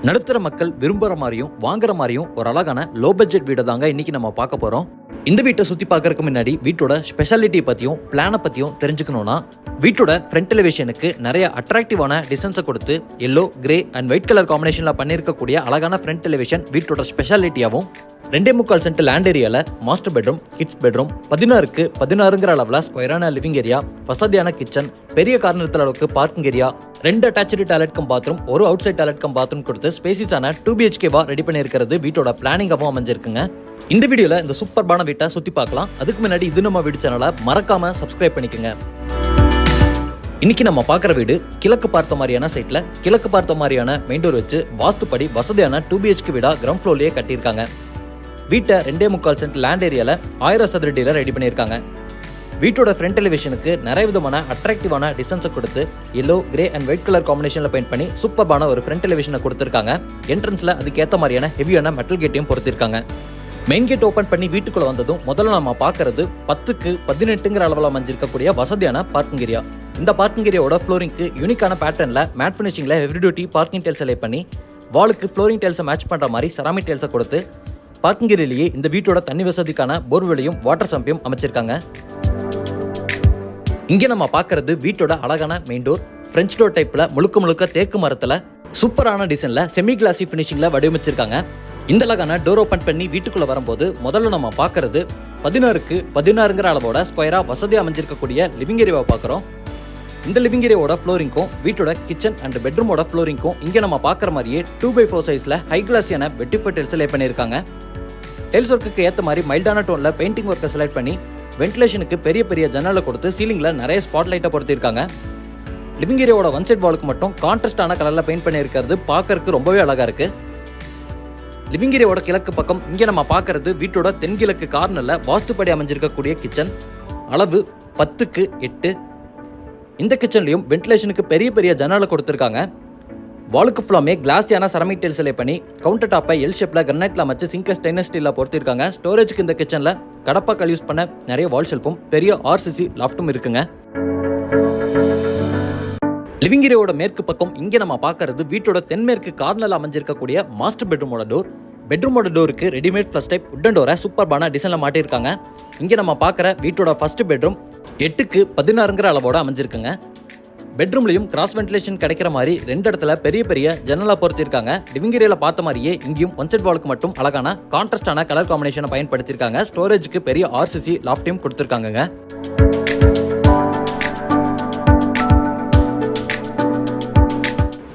நடுத்தர மக்கள் விரும்புற மாதிரியும் வாங்குற மாதிரியும் ஒரு அழகான லோ பட்ஜெட் வீடை தாங்க இன்னைக்கு நம்ம பார்க்க போறோம். இந்த வீட்டை சுத்தி பார்க்கறதுக்கு முன்னாடி வீட்டோட ஸ்பெஷாலிட்டி பத்தியும் பிளானை பத்தியும் தெரிஞ்சுக்கணும்னா வீட்டோட ஃப்ரண்ட் எலிவேஷனுக்கு நிறைய அட்ராக்டிவான டிசைன்ஸை கொடுத்து yellow, grey and white colour காம்பினேஷன்ல பண்ணிருக்கக்கூடிய அழகான ஃப்ரண்ட் எலிவேஷன் வீட்டோட ஸ்பெஷாலிட்டியாகவும் 2.25 சென்ட் லேண்ட் ஏரியால மாஸ்டர் பெட்ரூம், கிட்ஸ் பெட்ரூம், 16க்கு 16ங்கிற அளவுல ஸ்கொயரான லிவிங் ஏரியா, வசதியான கிச்சன், பெரிய கார்னர் அளவுக்கு parking area, 2 attached toilet cum bathroom, ஒரு outside toilet cum bathroom கொடுத்து ஸ்பேசியஸான 2 BHK-வா ரெடி பண்ணியிருக்கிறது வீட்டோட பிளானிங்காகவும் அமைஞ்சிருக்குங்க. இந்த வீடியோல இந்த சூப்பர்பான வீட்டை சுத்தி பார்க்கலாம். அதுக்கு முன்னாடி இது நம்ம வீடு சேனலை மறக்காம சப்ஸ்கிரைப் பண்ணிக்கோங்க. இன்னைக்கு நம்ம பார்க்குற வீடு கிழக்கு பார்த்த மாதிரியான சைட்ல கிழக்கு பார்த்த மாதிரியான மெயின் டோர் வச்சு வாஸ்துப்படி வசதியான 2 BHK வீடா கிரவுண்ட் ஃப்ளோர்லயே கட்டியிருக்காங்க. வீட்டை 2.25 சென்ட் லேண்ட் ஏரியால 1000 சதுரடியில ரெடி பண்ணியிருக்காங்க. வீட்டோட ஃப்ரண்ட் எலிவேஷனுக்கு நிறைய விதமான அட்ராக்டிவான டிசைன்ஸை கொடுத்து yellow, grey and white colour காம்பினேஷன்ல பெயிண்ட் பண்ணி சூப்பர்பான ஒரு ஃப்ரண்ட் எலிவேஷனை கொடுத்துருக்காங்க. என்ட்ரன்ஸ்ல அதுக்கேற்ற மாதிரியான ஹெவியான மெட்டல் கேட்டையும் பொறுத்திருக்காங்க. மெயின் கேட் ஓப்பன் பண்ணி வீட்டுக்குள்ள வந்ததும் முதல்ல நம்ம பார்க்கறது 10க்கு 18ங்கிற அளவில் அமைஞ்சிருக்கக்கூடிய வசதியான பார்க்கிங் ஏரியா. இந்த பார்க்கிங் ஏரியாவோட ஃப்ளோரிங்க்கு யூனிக்கான பேட்டர்ன்ல மேட் ஃபினிஷிங்ல heavy duty parking tiles lay பண்ணி வாலுக்கு ஃப்ளோரிங் டைல்ஸை மேட்ச் பண்ற மாதிரி செராமிக் டைல்ஸை கொடுத்து பார்க்கிங் ஏரியாலேயே இந்த வீட்டோட தண்ணி வசதிக்கான போர்வெளியும் வாட்டர் சம்பையும் அமைச்சிருக்காங்க. இங்க நம்ம பார்க்கறது வீட்டோட அழகான மெயின் டோர். பிரெஞ்ச் டோர் டைப்ல முழுக்க தேக்கு மரத்துல சூப்பரான டிசைன்ல செமி கிளாசி பினிஷிங்ல வடிவமைச்சிருக்காங்க. இந்த அழகான டோர் ஓபன் பண்ணி வீட்டுக்குள்ள வரும்போது முதல்ல நம்ம பார்க்கறது 16க்கு 16ங்கிற அளவோட ஸ்கொயரா வசதியா அமைஞ்சிருக்கக்கூடிய லிவிங் ஏரியாவை பார்க்குறோம். இந்த லிவிங் ஏரியாவோட ஃப்ளோரிங்கும் வீட்டோட கிச்சன் அண்ட் பெட்ரூமோட ஃப்ளோரிங்கும் இங்க நம்ம பார்க்குற மாதிரியே 2x4 சைஸ்ல ஹை கிளாஸியான வெட்டிஃபை டைல்ஸ் லே பண்ணியிருக்காங்க. டைல்ஸ் ஒர்க்குக்கு ஏற்ற மாதிரி மைல்டான டோன்ல பெயிண்டிங் ஒர்க்கை செலக்ட் பண்ணி வென்டிலேஷனுக்கு பெரிய ஜன்னலை கொடுத்து சீலிங்ல நிறைய ஸ்பாட் லைட்டை பொறுத்திருக்காங்க. லிவிங் ஏரியாவோட ஒன் சைட் வாலுக்கு மட்டும் கான்ட்ராஸ்டான கலர்ல பெயிண்ட் பண்ணியிருக்கிறது பார்க்கறதுக்கு ரொம்பவே அழகா இருக்கு. லிவிங் ஏரியாவோட கிழக்கு பக்கம் இங்க நம்ம பார்க்கறது வீட்டோட தென்கிழக்கு கார்னர்ல வாஸ்துப்படி அமைஞ்சிருக்கக்கூடிய கிச்சன். அளவு 10க்கு 8. இந்த கிச்சன்லயும் வென்டிலேஷனுக்கு பெரிய ஜன்னலை கொடுத்திருக்காங்க. வாலுக்கு ஃபுல்லாமே கிளாஸியான செராமிக் டைல்ஸ் லே பண்ணி கவுண்டர் டாப்பை எல் ஷேப்ல கிரானைட்ல அமைச்சு சிங்க ஸ்டெயின்லெஸ் ஸ்டீல்ல பொறுத்திருக்காங்க. ஸ்டோரேஜுக்கு இந்த கிச்சன்ல கடப்பாக்கல் யூஸ் பண்ண நிறைய வால் ஷெல்ஃபும் பெரிய RCC லாஃப்ட்டும் இருக்குங்க. லிவிங் ஏரியாவோட மேற்கு பக்கம் இங்க நம்ம பார்க்கறது வீட்டோட தென்மேற்கு கார்னர்ல அமைஞ்சிருக்கக்கூடிய மாஸ்டர் பெட்ரூமோட டோர். பெட்ரூமோட டோருக்கு ரெடிமேட் ஃபர்ஸ்ட் டைப் உட்டன் டோரை சூப்பர்பான டிசைன்ல மாட்டியிருக்காங்க. இங்க நம்ம பார்க்குற வீட்டோட ஃபர்ஸ்ட் பெட்ரூம் 8க்கு 16ங்கிற அளவோட அமைஞ்சிருக்குங்க. பெட்ரூம்லயும் கிராஸ் வென்டிலேஷன் கிடைக்கிற மாதிரி 2 இடத்துல பெரிய ஜன்னலா பொறுத்திருக்காங்க. லிவிங் ஏரியால பார்த்த மாதிரியே இங்கேயும் ஒன் சைட் வாலுக்கு மட்டும் அழகான கான்ட்ராஸ்டான கலர் காம்பினேஷனை பயன்படுத்தியிருக்காங்க. ஸ்டோரேஜுக்கு பெரிய RCC லாஃப்டையும் கொடுத்திருக்காங்க.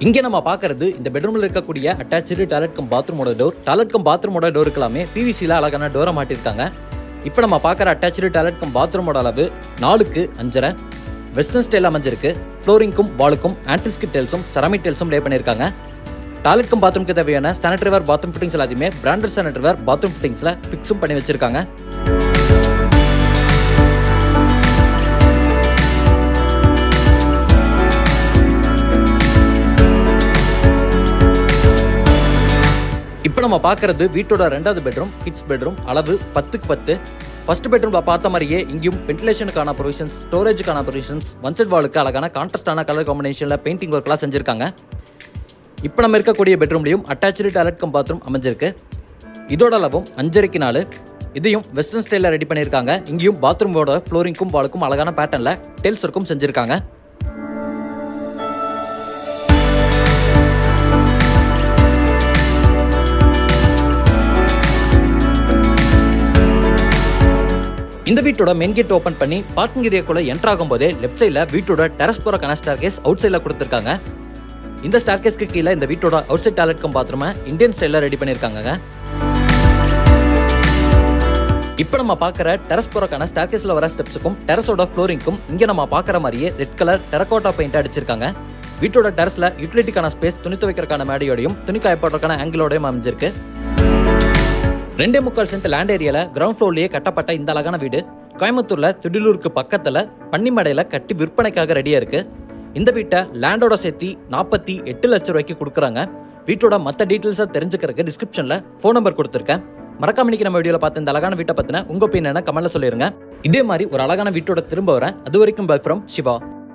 இங்க நம்ம பார்க்கறது இந்த பெட்ரூம்ல இருக்கக்கூடிய அட்டாச்டு டாய்லெட் கம் பாத்ரூமோட டோர். டாய்லெட் கம் பாத்ரூமோட டோருக்கு எல்லாமே PVC-ல அழகான டோரை மாட்டிருக்காங்க. இப்போ நம்ம பார்க்குற அட்டாச்டு டாய்லெட் கம் பாத்ரூமோட அளவு 4க்கு 5.5. வெஸ்டர்ன் ஸ்டைல் அமைஞ்சிருக்கு. ஃப்ளோரிங்க்கும் வாலுக்கும் ஆன்டிஸ்கிட் டைல்ஸும் செராமிக் டைல்ஸும் லே பண்ணியிருக்காங்க. டாய்லெட் கம் பாத்ரூம்க்கு தேவையான சானிட்டரி வேர் பாத்ரூம் ஃபிட்டிங்ஸ் எல்லாத்தையுமே பிராண்டட் சானிட்டரி வேர் பாத்ரூம் ஃபிட்டிங்ஸ்ல ஃபிக்ஸும் பண்ணி வச்சிருக்காங்க. இப்போ நம்ம பார்க்கறது வீட்டோட 2வது பெட்ரூம், கிட்ஸ் பெட்ரூம். அளவு 10க்கு 10. ஃபர்ஸ்ட் பெட்ரூம்ல பார்த்த மாதிரியே இங்கேயும் வென்டிலேஷனுக்கான ப்ரொவிஷன்ஸ், ஸ்டோரேஜுக்கான ப்ரொவிஷன்ஸ், ஒன் சைட் வாலுக்கு அழகான கான்ட்ராஸ்டான கலர் காம்பினேஷன்ல பெயிண்டிங் ஒர்க்லாம் செஞ்சிருக்காங்க. இப்போ நம்ம இருக்கக்கூடிய பெட்ரூம்லையும் அட்டாச்டு டாய்லெட் கம் பாத்ரூம் அமைஞ்சிருக்கு. இதோட அளவும் 5.5க்கு 4. இதையும் வெஸ்டர்ன் ஸ்டைலில் ரெடி பண்ணியிருக்காங்க. இங்கேயும் பாத்ரூமோட ஃப்ளோரிங்க்கும் வாலுக்கும் அழகான பேட்டர்னில் டைல்ஸ் ஒர்க்கும் செஞ்சிருக்காங்க. இந்த வீட்டோட மெயின் கேட் ஓபன் பண்ணி பார்க்கிங் ஏரியாக்குள்ள என்டர் ஆகும்போதே லெஃப்ட் சைட்ல வீட்டோட டெரஸ் போறக்கான ஸ்டேர்கேஸ் அவுட் சைட்ல கொடுத்திருக்காங்க. இந்த ஸ்டேர்கேஸ்க்கு கீழே இந்த வீட்டோட அவுட் சைட் டாய்லெட் கம் பாத்ரூமை இந்தியன் ஸ்டைல்ல ரெடி பண்ணிருக்காங்க. இப்போ நம்ம பார்க்குற டெரஸ் போறக்கான ஸ்டேர்கேஸ்ல வர ஸ்டெப்ஸுக்கும் டெரஸோட ஃப்ளோரிங்க்கும் இங்க நம்ம பார்க்குற மாதிரியே ரெட் கலர் டெரகோட்டா பெயிண்ட் அடிச்சிருக்காங்க. வீட்டோட டெரஸ்ல யூட்டிலிட்டிக்கான ஸ்பேஸ், துணி துவைக்கிறதுக்கான மேடையோடையும் துணி காயப்படுறதுக்கான ஆங்கிளோடையும் அமைஞ்சிருக்கு. 2.25 சென்ட் லேண்ட் ஏரியால கிரவுண்ட் ஃப்ளோர்லயே கட்டப்பட்ட இந்த அழகான வீடு கோயம்புத்தூர்ல துடிலூருக்கு பக்கத்துல பன்னிமடையில கட்டி விற்பனைக்காக ரெடியா இருக்கு. இந்த வீட்டை லேண்டோட சேர்த்து 48 லட்சம் ரூபாய்க்கு கொடுக்குறாங்க. வீட்டோட மற்ற டீட்டெயில்ஸை தெரிஞ்சுக்கிறதுக்கு டிஸ்கிரிப்ஷன்ல ஃபோன் நம்பர் கொடுத்துருக்கேன். மறக்காம இன்னைக்கு நம்ம வீடியோல பார்த்த இந்த அழகான வீட்டை பத்தின உங்க ஒப்பீனியனை கமெண்ட்ல சொல்லிருங்க. இதே மாதிரி ஒரு அழகான வீட்டோட திரும்ப வரேன். அது வரைக்கும் பை ஃப்ரம் சிவா.